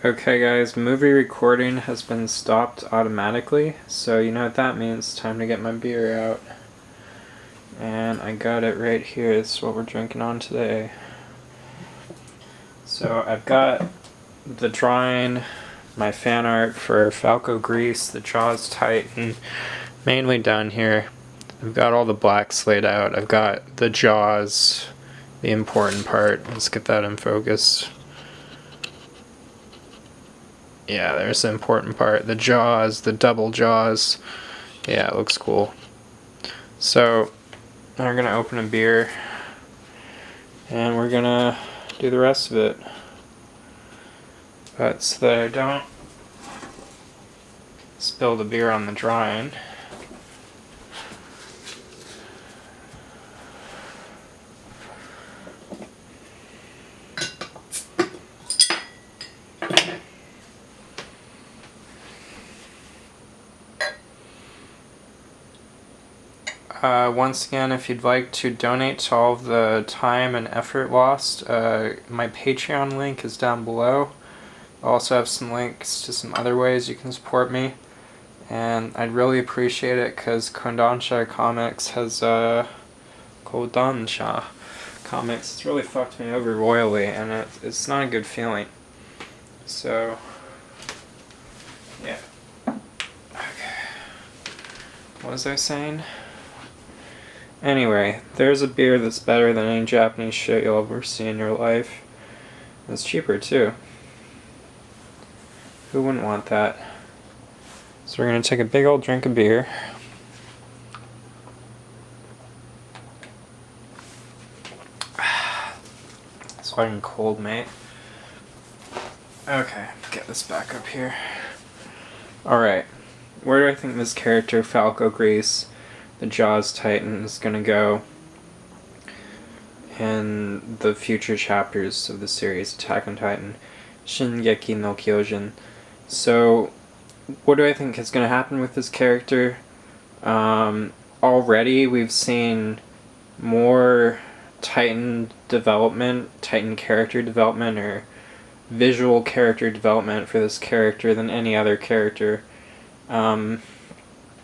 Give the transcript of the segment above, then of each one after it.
Okay guys, movie recording has been stopped automatically, so you know what that means. Time to get my beer out. And I got it right here. This is what we're drinking on today. So I've got the drawing, my fan art for Falco Grice, the Jaws Titan, mainly down here. I've got all the blacks laid out. I've got the jaws, the important part. Let's get that in focus. Yeah, there's the important part. The jaws, the double jaws. Yeah, it looks cool. So, we're gonna open a beer and we're gonna do the rest of it. But so that I don't spill the beer on the drawing, once again, if you'd like to donate to all of the time and effort lost, my Patreon link is down below. I also have some links to some other ways you can support me, and I'd really appreciate it because Kodansha Comics has Kodansha Comics has really fucked me over royally, and it's not a good feeling. So yeah. Okay. What was I saying? Anyway, there's a beer that's better than any Japanese shit you'll ever see in your life. It's cheaper too. Who wouldn't want that? So we're gonna take a big old drink of beer. It's fucking cold, mate. Okay, get this back up here. Alright, where do I think this character, Falco Grice, the Jaws Titan, is gonna go in the future chapters of the series Attack on Titan, Shingeki no Kyojin? So, what do I think is gonna happen with this character? Already we've seen more Titan development, Titan character development, or visual character development for this character than any other character.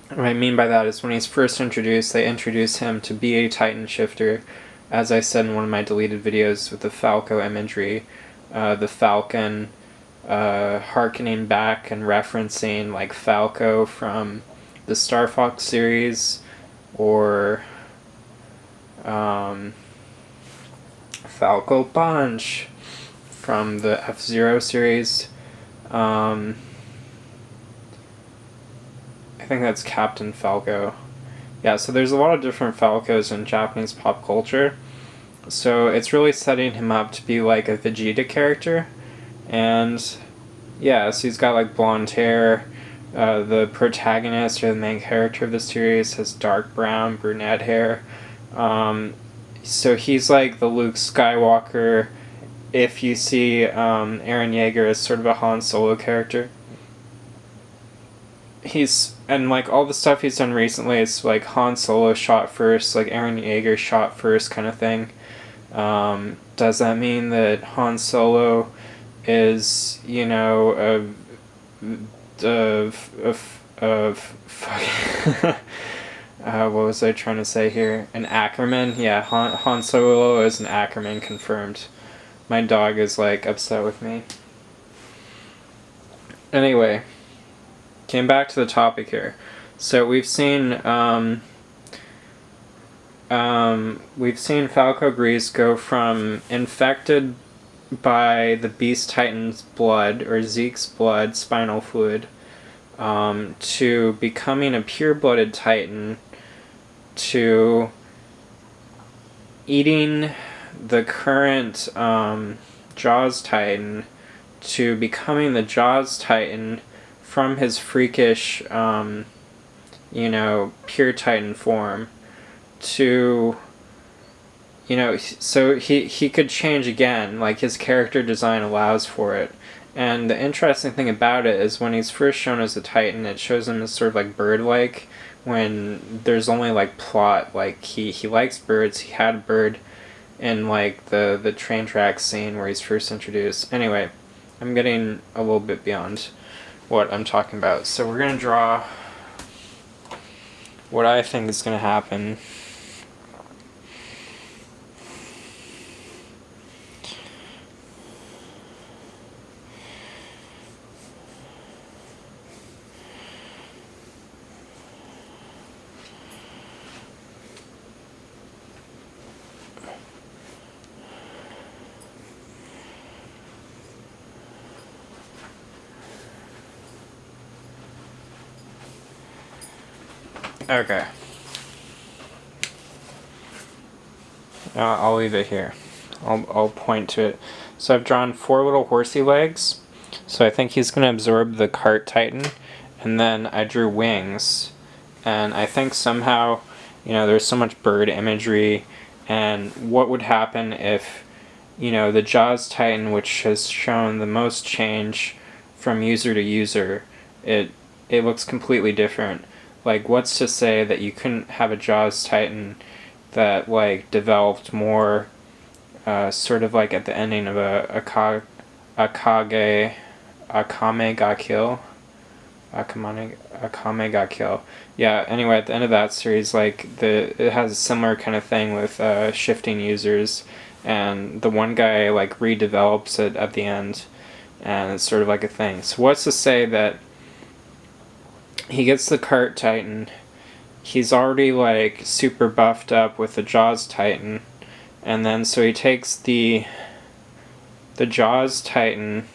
What I mean by that is when he's first introduced, they introduce him to be a Titan shifter, as I said in one of my deleted videos with the Falco imagery, the Falcon harkening back and referencing like Falco from the Star Fox series, or Falco Punch from the F-Zero series. I think that's Captain Falco. Yeah, so there's a lot of different Falcos in Japanese pop culture. So it's really setting him up to be like a Vegeta character. And yeah, so he's got like blonde hair. The protagonist or the main character of the series has dark brown, brunette hair. So he's like the Luke Skywalker if you see Eren Yeager as sort of a Han Solo character. And like all the stuff he's done recently, it's like Han Solo shot first, like Eren Yeager shot first kind of thing. Does that mean that Han Solo is, you know, what was I trying to say here? An Ackerman? Yeah, Han Solo is an Ackerman, confirmed. My dog is like upset with me. Anyway, came back to the topic here. So we've seen Falco Grice go from infected by the Beast Titan's blood, or Zeke's blood, spinal fluid, to becoming a pure-blooded Titan, to eating the current Jaws Titan, to becoming the Jaws Titan from his freakish, you know, pure Titan form, to, you know, so he could change again, like his character design allows for it. And the interesting thing about it is when he's first shown as a Titan, it shows him as sort of like bird-like, when there's only like plot, like he likes birds, he had a bird in like the train track scene where he's first introduced. Anyway, I'm getting a little bit beyond what I'm talking about. So we're gonna draw what I think is gonna happen. Okay. I'll leave it here. I'll point to it. So I've drawn 4 little horsey legs. So I think he's going to absorb the cart titan. And then I drew wings. And I think somehow, there's so much bird imagery. And what would happen if, the Jaws titan, which has shown the most change from user to user, it looks completely different. Like, what's to say that you couldn't have a Jaws titan that developed more, sort of like at the ending of Akame ga Kill. Akame ga Kill. Yeah. Anyway, at the end of that series, it has a similar kind of thing with shifting users, and the one guy redevelops it at the end, and it's sort of like a thing. So what's to say that he gets the cart titan? He's already super buffed up with the Jaws titan, and then so he takes the Jaws titan,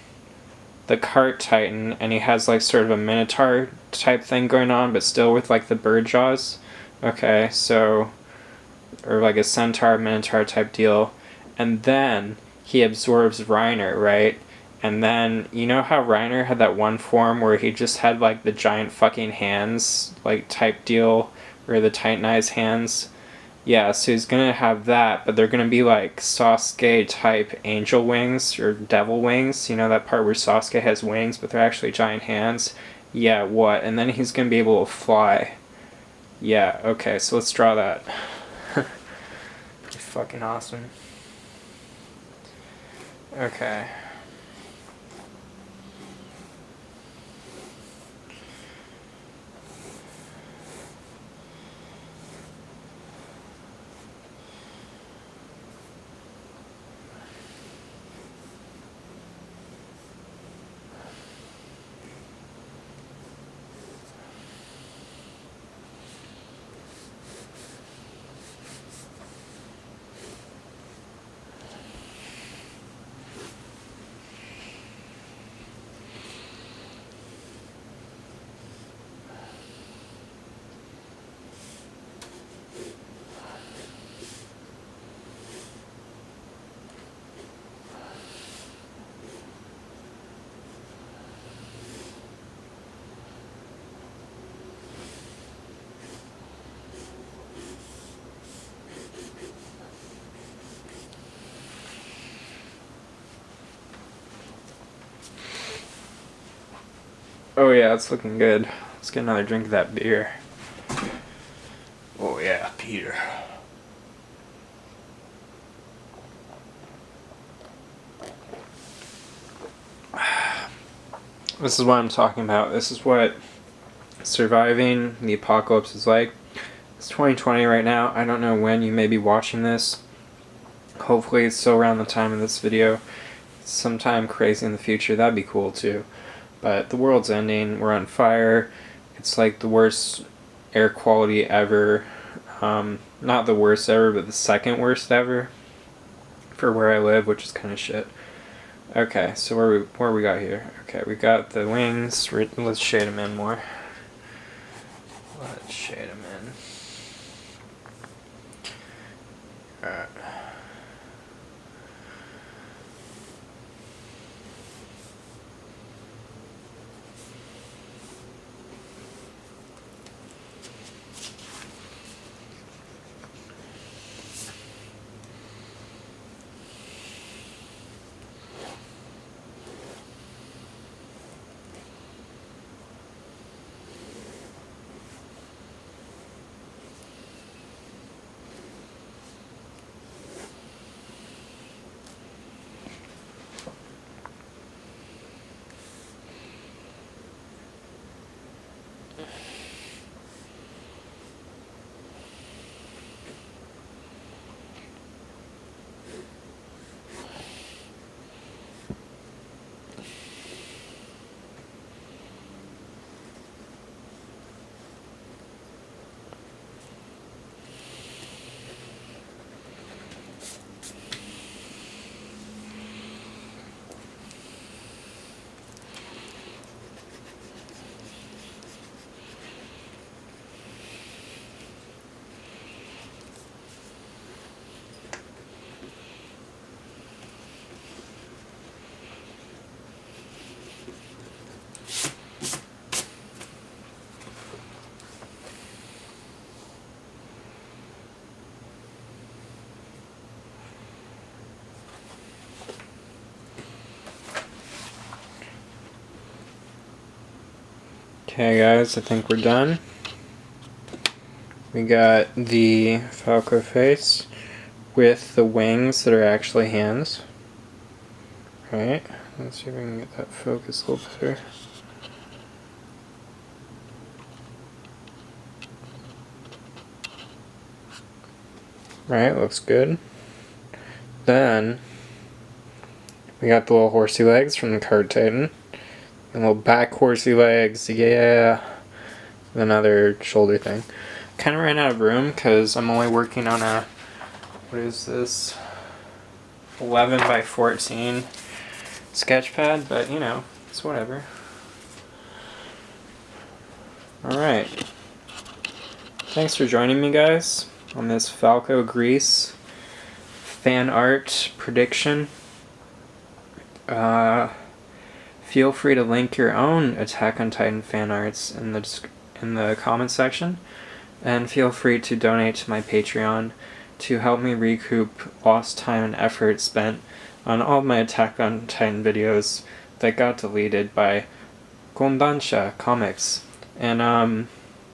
the cart titan, and he has sort of a minotaur type thing going on, but still with the bird jaws. Okay, so, or a centaur minotaur type deal, and then he absorbs Reiner, right? And then, you know how Reiner had that one form where he just had the giant fucking hands type deal, or the titanized hands? Yeah, so he's gonna have that, but they're gonna be Sasuke type angel wings or devil wings. You know that part where Sasuke has wings, but they're actually giant hands? Yeah, what? And then he's gonna be able to fly. Yeah, okay, so let's draw that. Pretty fucking awesome. Okay. Oh yeah, it's looking good. Let's get another drink of that beer. Oh yeah, Peter. This is what I'm talking about. This is what surviving the apocalypse is like. It's 2020 right now. I don't know when you may be watching this. Hopefully it's still around the time of this video. Sometime crazy in the future. That'd be cool too. But the world's ending. We're on fire. It's the worst air quality ever. Not the worst ever, but the second worst ever for where I live, which is kind of shit. Okay, so where we got here? Okay, we got the wings. Let's shade them in more. Let's shade them in. Alright. Okay guys, I think we're done. We got the Falco face with the wings that are actually hands. Right, let's see if we can get that focus a little better. Right, looks good. Then we got the little horsey legs from the Card Titan. And little back horsey legs, yeah. Another shoulder thing. Kind of ran out of room because I'm only working on a, what is this, 11 by 14 sketch pad, but you know, it's whatever. Alright. Thanks for joining me, guys, on this Falco Grice fan art prediction. Feel free to link your own Attack on Titan fan arts in the comment section, and feel free to donate to my Patreon to help me recoup lost time and effort spent on all my Attack on Titan videos that got deleted by Gondansha Comics. And